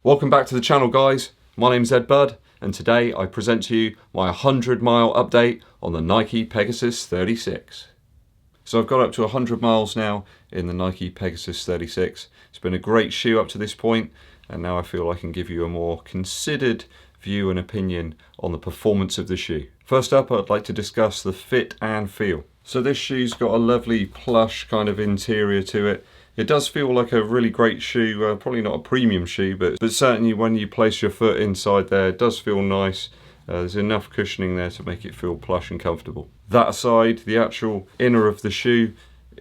Welcome back to the channel, guys. My name's EDDBUD, and today I present to you my 100-mile update on the Nike Pegasus 36. So I've got up to 100 miles now in the Nike Pegasus 36. It's been a great shoe up to this point, and now I feel I can give you a more considered view and opinion on the performance of the shoe. First up, I'd like to discuss the fit and feel. So this shoe's got a lovely plush kind of interior to it. It does feel like a really great shoe, probably not a premium shoe, but certainly when you place your foot inside there, it does feel nice. There's enough cushioning there to make it feel plush and comfortable. That aside, the actual inner of the shoe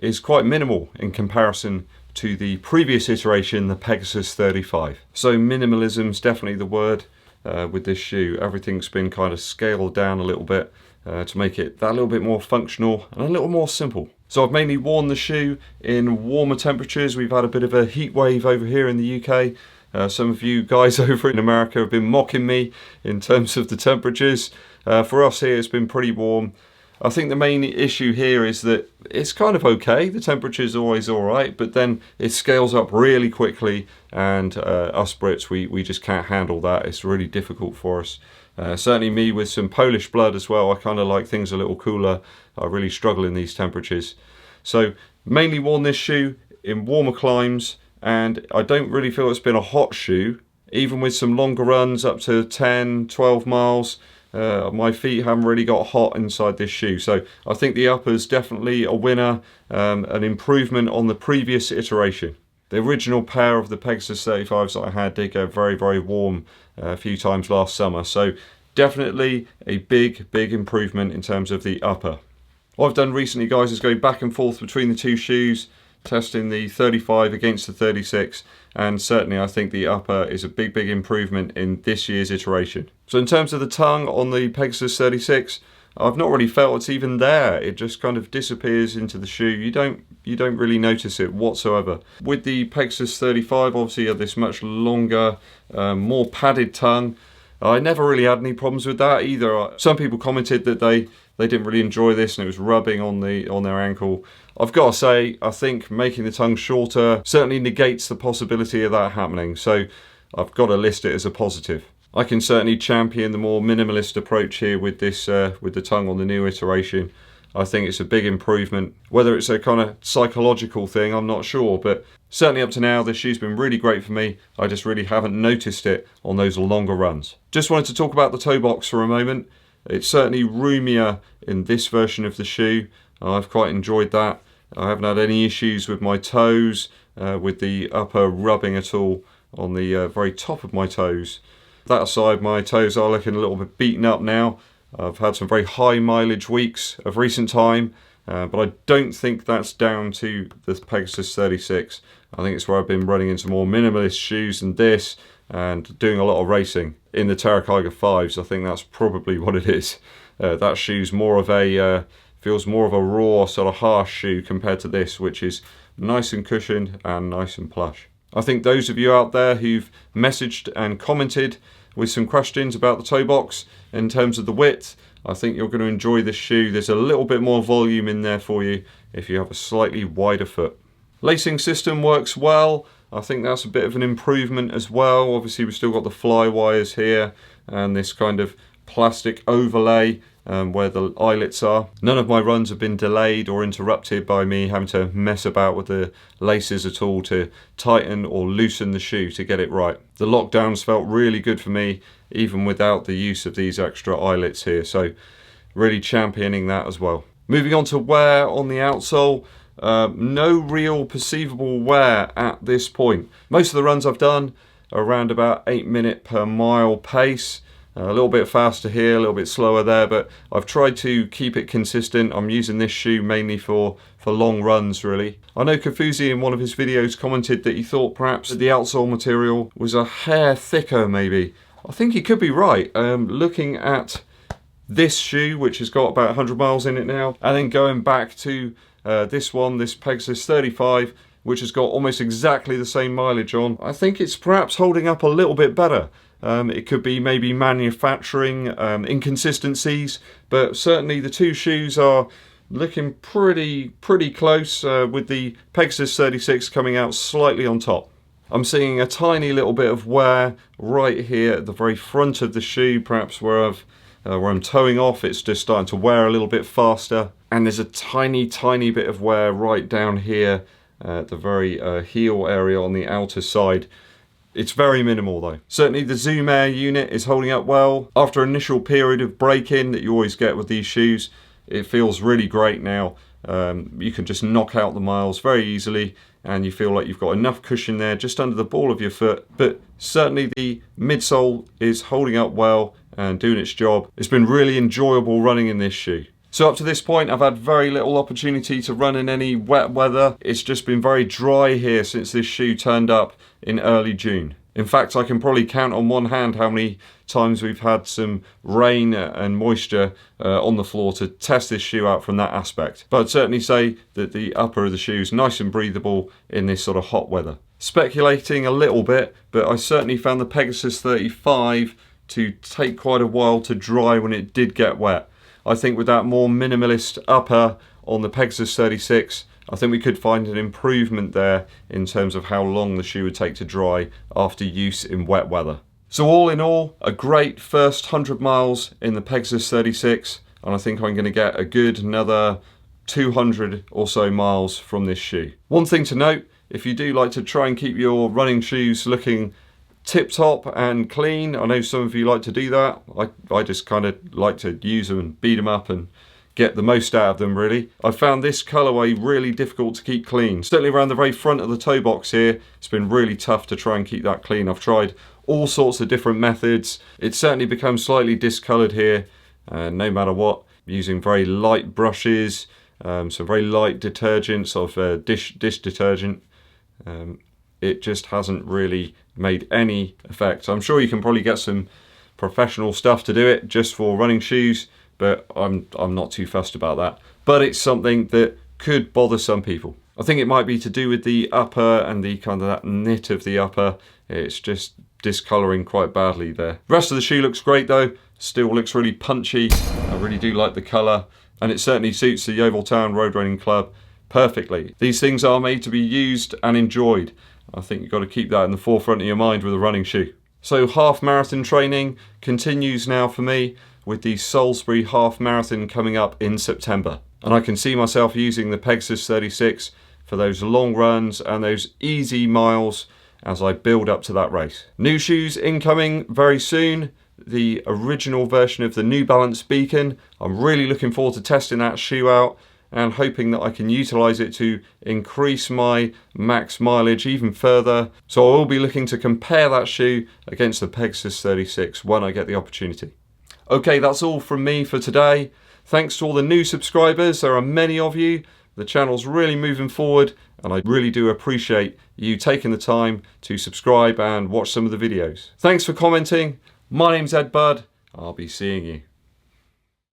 is quite minimal in comparison to the previous iteration, the Pegasus 35. So minimalism's definitely the word with this shoe. Everything's been kind of scaled down a little bit to make it that little bit more functional and a little more simple. So I've mainly worn the shoe in warmer temperatures. We've had a bit of a heat wave over here in the UK. Some of you guys over in America have been mocking me in terms of the temperatures. For us here, it's been pretty warm. I think the main issue here is that it's kind of okay. The temperature's always all right, but then it scales up really quickly, and us Brits, we just can't handle that. It's really difficult for us. Certainly me with some Polish blood as well. I kind of like things a little cooler. I really struggle in these temperatures. So mainly worn this shoe in warmer climes, and I don't really feel it's been a hot shoe. Even with some longer runs up to 10, 12 miles, my feet haven't really got hot inside this shoe. So I think the upper's definitely a winner, an improvement on the previous iteration. The original pair of the Pegasus 35s that I had did go very, very warm a few times last summer. So definitely a big improvement in terms of the upper. What I've done recently, guys, is go back and forth between the two shoes, testing the 35 against the 36, and certainly I think the upper is a big improvement in this year's iteration. So in terms of the tongue on the Pegasus 36, I've not really felt it's even there. It just kind of disappears into the shoe. You don't really notice it whatsoever. With the Pegasus 35, obviously you have this much longer, more padded tongue. I never really had any problems with that either. Some people commented that they didn't really enjoy this and it was rubbing on their ankle. I've got to say, I think making the tongue shorter certainly negates the possibility of that happening. So I've got to list it as a positive. I can certainly champion the more minimalist approach here with this, with the tongue on the new iteration. I think it's a big improvement. Whether it's a kind of psychological thing, I'm not sure, but certainly up to now, this shoe's been really great for me. I just really haven't noticed it on those longer runs. Just wanted to talk about the toe box for a moment. It's certainly roomier in this version of the shoe. I've quite enjoyed that. I haven't had any issues with my toes, with the upper rubbing at all on the very top of my toes. That aside, my toes are looking a little bit beaten up now. I've had some very high mileage weeks of recent time, but I don't think that's down to the Pegasus 36. I think it's where I've been running into more minimalist shoes than this and doing a lot of racing. In the Terracotta 5s, I think that's probably what it is. That shoe's more of a, feels more of a raw, sort of harsh shoe compared to this, which is nice and cushioned and nice and plush. I think those of you out there who've messaged and commented with some questions about the toe box in terms of the width, I think you're going to enjoy this shoe. There's a little bit more volume in there for you if you have a slightly wider foot. Lacing system works well. I think that's a bit of an improvement as well. Obviously we've still got the fly wires here and this kind of plastic overlay where the eyelets are. None of my runs have been delayed or interrupted by me having to mess about with the laces at all to tighten or loosen the shoe to get it right. The lockdowns felt really good for me even without the use of these extra eyelets here, so really championing that as well. Moving on to wear on the outsole, no real perceivable wear at this point. Most of the runs I've done are around about 8 minute per mile pace. A little bit faster here, a little bit slower there, but I've tried to keep it consistent. I'm using this shoe mainly for long runs, really. I know Kafuzi in one of his videos commented that he thought perhaps that the outsole material was a hair thicker, maybe. I think he could be right. Looking at this shoe, which has got about 100 miles in it now, and then going back to this one, this Pegasus 35, which has got almost exactly the same mileage on, I think it's perhaps holding up a little bit better. It could be maybe manufacturing inconsistencies, but certainly the two shoes are looking pretty close with the Pegasus 36 coming out slightly on top. I'm seeing a tiny little bit of wear right here at the very front of the shoe, perhaps where I'm toeing off. It's just starting to wear a little bit faster. And there's a tiny bit of wear right down here at the very heel area on the outer side. It's very minimal though. Certainly the Zoom Air unit is holding up well. After an initial period of break-in that you always get with these shoes, it feels really great now. You can just knock out the miles very easily, and you feel like you've got enough cushion there just under the ball of your foot. But certainly the midsole is holding up well and doing its job. It's been really enjoyable running in this shoe. So up to this point, I've had very little opportunity to run in any wet weather. It's just been very dry here since this shoe turned up in early June. In fact, I can probably count on one hand how many times we've had some rain and moisture on the floor to test this shoe out from that aspect. But I'd certainly say that the upper of the shoe is nice and breathable in this sort of hot weather. Speculating a little bit, but I certainly found the Pegasus 35 to take quite a while to dry when it did get wet. I think with that more minimalist upper on the Pegasus 36, I think we could find an improvement there in terms of how long the shoe would take to dry after use in wet weather. So all in all, a great first 100 miles in the Pegasus 36, and I think I'm going to get a good another 200 or so miles from this shoe. One thing to note, if you do like to try and keep your running shoes looking tip-top and clean, I know some of you like to do that. I just kind of like to use them and beat them up and get the most out of them really. I found this colourway really difficult to keep clean. Certainly around the very front of the toe box here, it's been really tough to try and keep that clean. I've tried all sorts of different methods. It's certainly become slightly discoloured here, no matter what. Using very light brushes, some very light detergents of dish detergent. It just hasn't really made any effect. I'm sure you can probably get some professional stuff to do it just for running shoes, but I'm not too fussed about that. But it's something that could bother some people. I think it might be to do with the upper and the kind of that knit of the upper. It's just discolouring quite badly there. The rest of the shoe looks great though. Still looks really punchy. I really do like the colour, and it certainly suits the Yeovil Town Road Running Club perfectly. These things are made to be used and enjoyed. I think you've got to keep that in the forefront of your mind with a running shoe. So half marathon training continues now for me with the Salisbury Half Marathon coming up in September. And I can see myself using the Pegasus 36 for those long runs and those easy miles as I build up to that race. New shoes incoming very soon. The original version of the New Balance Beacon. I'm really looking forward to testing that shoe out and hoping that I can utilise it to increase my max mileage even further. So I will be looking to compare that shoe against the Pegasus 36 when I get the opportunity. Okay, that's all from me for today. Thanks to all the new subscribers. There are many of you. The channel's really moving forward, and I really do appreciate you taking the time to subscribe and watch some of the videos. Thanks for commenting. My name's EDDBUD. I'll be seeing you.